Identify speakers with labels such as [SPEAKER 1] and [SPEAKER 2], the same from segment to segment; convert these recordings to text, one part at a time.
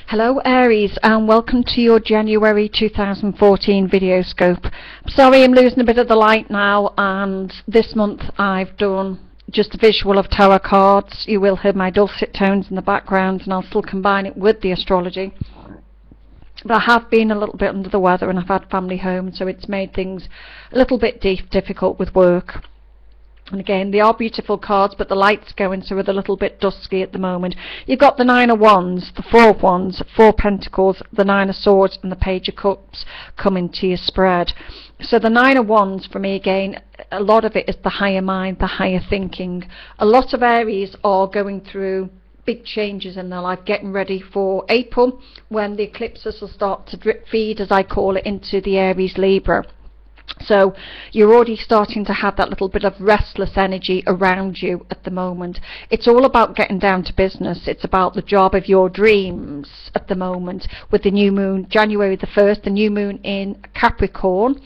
[SPEAKER 1] Hello Aries, and welcome to your January 2014 video scope. Sorry I'm losing a bit of the light now, and this month I've done just a visual of tarot cards. You will hear my dulcet tones in the background, and I'll still combine it with the astrology. But I have been a little bit under the weather, and I've had family home, so it's made things a little bit difficult with work. And again, they are beautiful cards, but the light's going, so we're a little bit dusky at the moment. You've got the Nine of Wands, the Four of Wands, Four of Pentacles, the Nine of Swords, and the Page of Cups coming to your spread. So the Nine of Wands, for me again, a lot of it is the higher mind, the higher thinking. A lot of Aries are going through big changes in their life, getting ready for April, when the eclipses will start to drip feed, as I call it, into the Aries Libra. So you're already starting to have that little bit of restless energy around you at the moment. It's all about getting down to business. It's about the job of your dreams at the moment. With the new moon, January the 1st, the new moon in Capricorn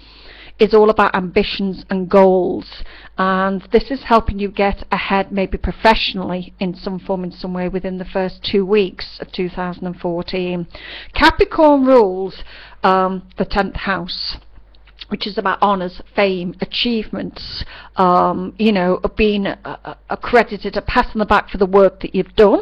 [SPEAKER 1] is all about ambitions and goals. And this is helping you get ahead, maybe professionally, in some form, in some way, within the first 2 weeks of 2014. Capricorn rules the 10th house, which is about honours, fame, achievements, you know, being accredited, a pat on the back for the work that you've done.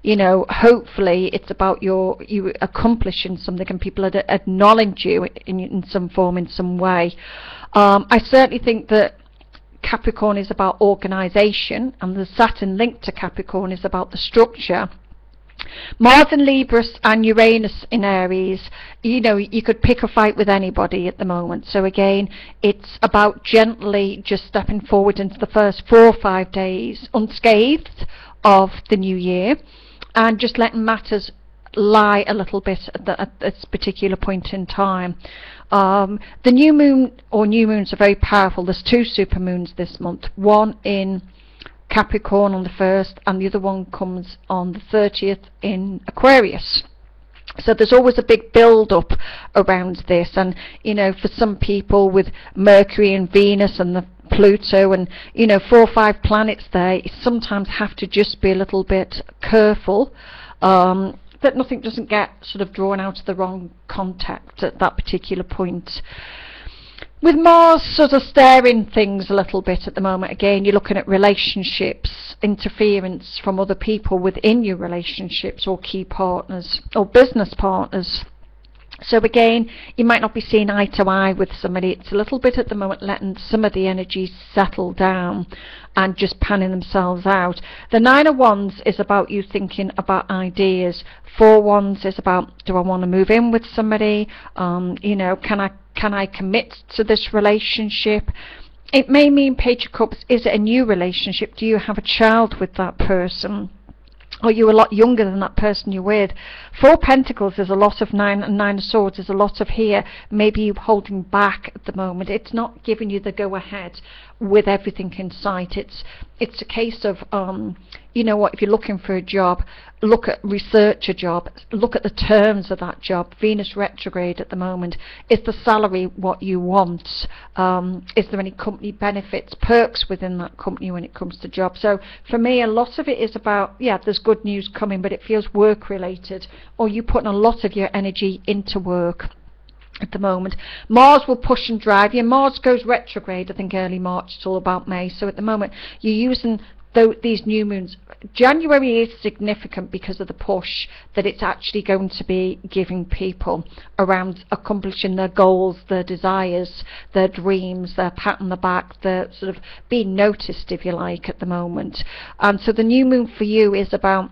[SPEAKER 1] You know, hopefully it's about you accomplishing something, and people acknowledge you in some form, in some way. I certainly think that Capricorn is about organisation, and the Saturn linked to Capricorn is about the structure. Mars in Libra and Uranus in Aries, you know, you could pick a fight with anybody at the moment. So again, it's about gently just stepping forward into the first 4 or 5 days unscathed of the new year, and just letting matters lie a little bit at this particular point in time. The new moon, or new moons, are very powerful. There's 2 supermoons this month, one in Capricorn on the 1st, and the other one comes on the 30th in Aquarius. So there's always a big build up around this, and you know, for some people with Mercury and Venus and the Pluto and, you know, 4 or 5 planets there, you sometimes have to just be a little bit careful that nothing doesn't get sort of drawn out of the wrong context at that particular point. With Mars sort of staring things a little bit at the moment, again, you're looking at relationships, interference from other people within your relationships, or key partners or business partners. So again, you might not be seeing eye to eye with somebody. It's a little bit at the moment letting some of the energies settle down and just panning themselves out. The Nine of Wands is about you thinking about ideas. 4 of Wands is about, do I want to move in with somebody? You know, can I commit to this relationship? It may mean Page of Cups, is it a new relationship? Do you have a child with that person? Or you're a lot younger than that person you're with. 4 Pentacles is a lot of 9, and 9 of Swords is a lot of here. Maybe you're holding back at the moment. It's not giving you the go-ahead with everything in sight. It's a case of, you know what, if you're looking for a job, research a job, look at the terms of that job. Venus retrograde at the moment. Is the salary what you want? Is there any company benefits, perks within that company when it comes to jobs? So for me, a lot of it is about, yeah, there's good news coming, but it feels work related, or you putting a lot of your energy into work at the moment. Mars will push and drive you. Mars goes retrograde, I think, early March till about May. So at the moment, you're using these new moons. January is significant because of the push that it's actually going to be giving people around accomplishing their goals, their desires, their dreams, their pat on the back, their sort of being noticed, if you like, at the moment. And so the new moon for you is about,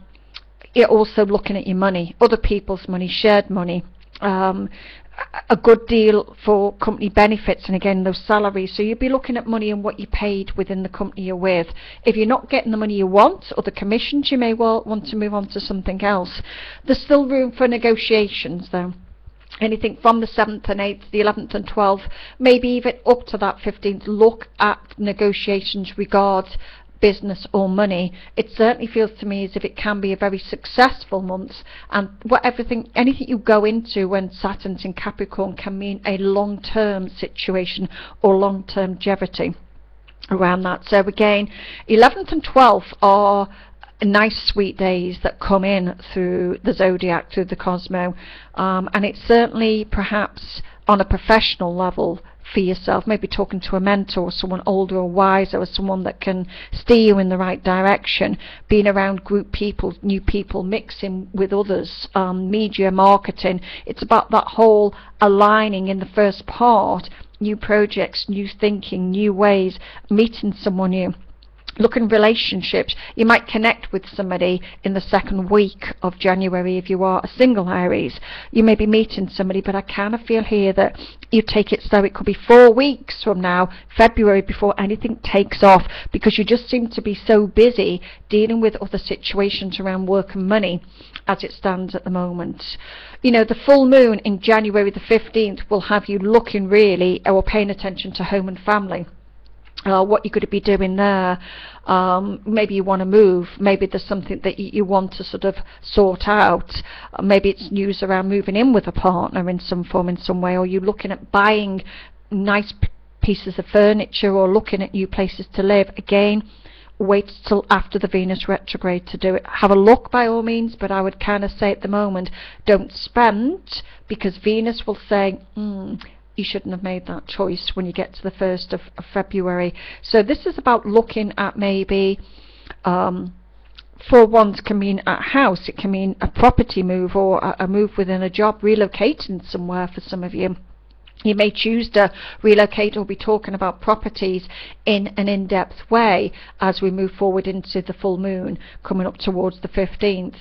[SPEAKER 1] you're also looking at your money, other people's money, shared money, a good deal for company benefits, and again, those salaries. So you'll be looking at money and what you paid within the company you're with. If you're not getting the money you want, or the commissions, you may well want to move on to something else. There's still room for negotiations though. Anything from the 7th and 8th, the 11th and 12th, maybe even up to that 15th, look at negotiations regarding business or money. It certainly feels to me as if it can be a very successful month, and anything you go into when Saturn's in Capricorn can mean a long-term situation or long-term longevity around that. So again, 11th and 12th are nice sweet days that come in through the zodiac, through the Cosmo, and it's certainly perhaps on a professional level for yourself, maybe talking to a mentor or someone older or wiser or someone that can steer you in the right direction, being around group people, new people, mixing with others, media, marketing. It's about that whole aligning in the first part, new projects, new thinking, new ways, meeting someone new. Look in relationships. You might connect with somebody in the second week of January if you are a single Aries. You may be meeting somebody, but I kind of feel here that you take it slow. It could be 4 weeks from now, February, before anything takes off, because you just seem to be so busy dealing with other situations around work and money as it stands at the moment. You know, the full moon in January the 15th will have you looking really, or paying attention to home and family. What you're going to be doing there. Maybe you want to move, maybe there's something that you want to sort of sort out, maybe it's news around moving in with a partner in some form, in some way, or you're looking at buying nice pieces of furniture or looking at new places to live. Again, wait till after the Venus retrograde to do it. Have a look by all means, but I would kind of say at the moment, don't spend, because Venus will say, you shouldn't have made that choice when you get to the 1st of February. So this is about looking at maybe, for ones can mean a house, it can mean a property move or a move within a job, relocating somewhere for some of you. You may choose to relocate or be talking about properties in an in-depth way as we move forward into the full moon coming up towards the 15th.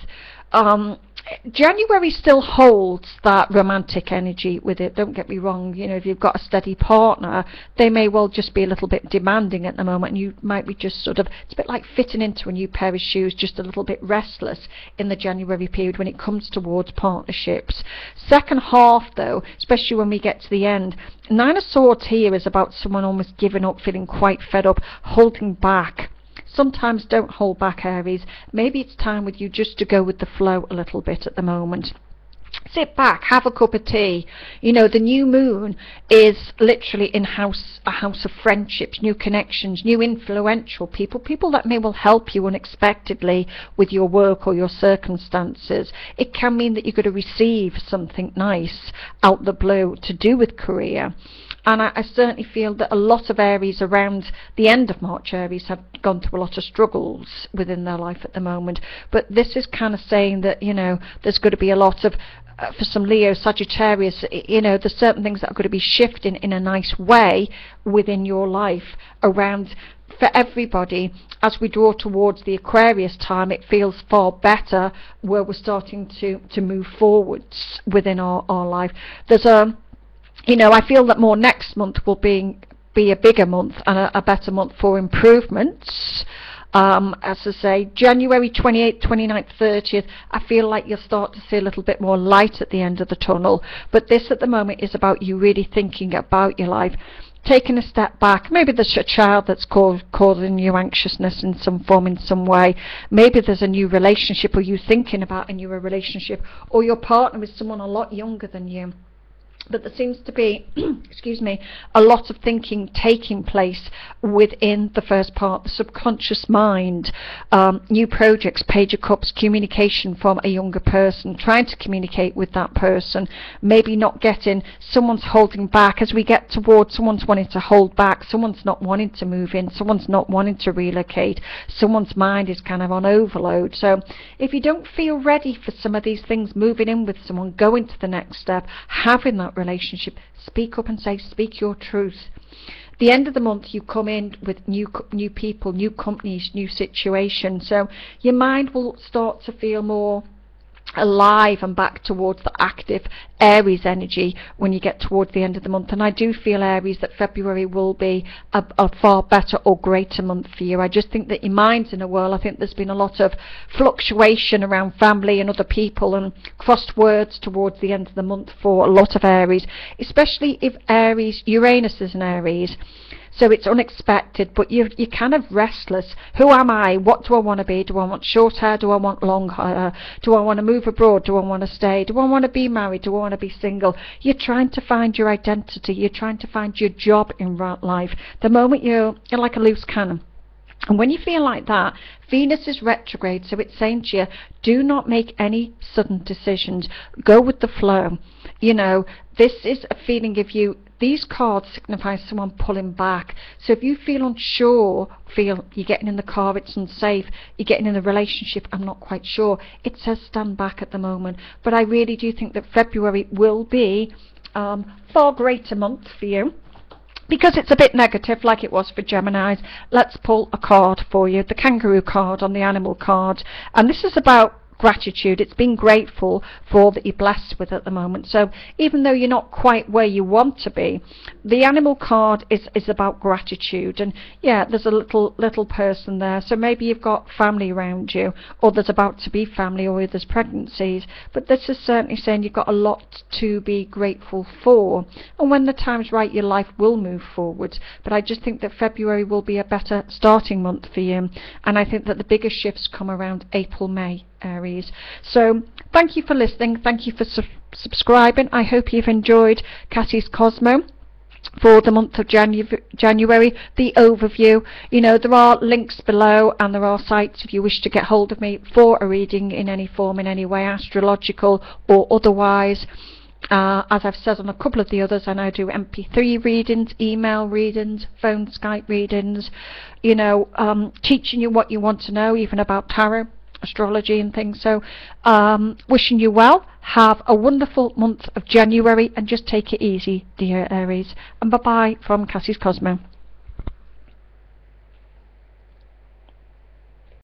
[SPEAKER 1] January still holds that romantic energy with it, don't get me wrong. You know, if you've got a steady partner, they may well just be a little bit demanding at the moment, and you might be just sort of, it's a bit like fitting into a new pair of shoes, just a little bit restless in the January period when it comes towards partnerships. Second half though, especially when we get to the end, Nine of Swords here is about someone almost giving up, feeling quite fed up, holding back. Sometimes don't hold back, Aries. Maybe it's time with you just to go with the flow a little bit at the moment. Sit back, have a cup of tea. You know, the new moon is literally a house of friendships, new connections, new influential people, people that may well help you unexpectedly with your work or your circumstances. It can mean that you're going to receive something nice out the blue to do with career. And I certainly feel that a lot of Aries around the end of March, Aries have gone through a lot of struggles within their life at the moment. But this is kind of saying that, you know, there's going to be a lot of, for some Leo, Sagittarius, you know, there's certain things that are going to be shifting in a nice way within your life around. For everybody, as we draw towards the Aquarius time, it feels far better where we're starting to move forwards within our life. There's a, you know, I feel that more next month will be a bigger month and a better month for improvements. As I say, January 28th, 29th, 30th, I feel like you'll start to see a little bit more light at the end of the tunnel. But this at the moment is about you really thinking about your life, taking a step back. Maybe there's a child that's causing you anxiousness in some form, in some way. Maybe there's a new relationship, or you thinking about a new relationship, or your partner is someone a lot younger than you. But there seems to be, excuse me, a lot of thinking taking place within the first part, the subconscious mind, new projects, Page of Cups, communication from a younger person, trying to communicate with that person, maybe not getting, someone's holding back. As we get towards, someone's wanting to hold back, someone's not wanting to move in, someone's not wanting to relocate, someone's mind is kind of on overload. So if you don't feel ready for some of these things, moving in with someone, going to the next step, having that relationship, speak up and say, speak your truth. The end of the month you come in with new people, new companies, new situations, so your mind will start to feel more alive and back towards the active Aries energy when you get towards the end of the month. And I do feel, Aries, that February will be a far better or greater month for you. I just think that your mind's in a whirl. I think there's been a lot of fluctuation around family and other people and crossed words towards the end of the month for a lot of Aries, especially if Aries, Uranus is an Aries. So it's unexpected, but you're kind of restless. Who am I? What do I want to be? Do I want short hair? Do I want long hair? Do I want to move abroad? Do I want to stay? Do I want to be married? Do I want to be single? You're trying to find your identity. You're trying to find your job in life. The moment you're like a loose cannon. And when you feel like that, Venus is retrograde, so it's saying to you, do not make any sudden decisions. Go with the flow. You know, this is a feeling of you. These cards signify someone pulling back. So if you feel unsure, feel you're getting in the car, it's unsafe, you're getting in a relationship, I'm not quite sure, it says stand back at the moment. But I really do think that February will be far greater month for you, because it's a bit negative like it was for Geminis. Let's pull a card for you, the kangaroo card on the animal card, and this is about gratitude. It's being grateful for all that you're blessed with at the moment. So even though you're not quite where you want to be, the animal card is about gratitude. And yeah, there's a little person there, so maybe you've got family around you, or there's about to be family, or there's pregnancies, but this is certainly saying you've got a lot to be grateful for, and when the time's right your life will move forward. But I just think that February will be a better starting month for you, and I think that the biggest shifts come around April, May, Aries. So thank you for listening, thank you for subscribing. I hope you've enjoyed Cassie's Cosmo for the month of January, the overview. You know, there are links below, and there are sites if you wish to get hold of me for a reading in any form, in any way, astrological or otherwise. As I've said on a couple of the others, I now do MP3 readings, email readings, phone Skype readings, you know, teaching you what you want to know, even about tarot, astrology and things. So wishing you well. Have a wonderful month of January, and just take it easy, dear Aries. And bye bye from Cassie's Cosmo.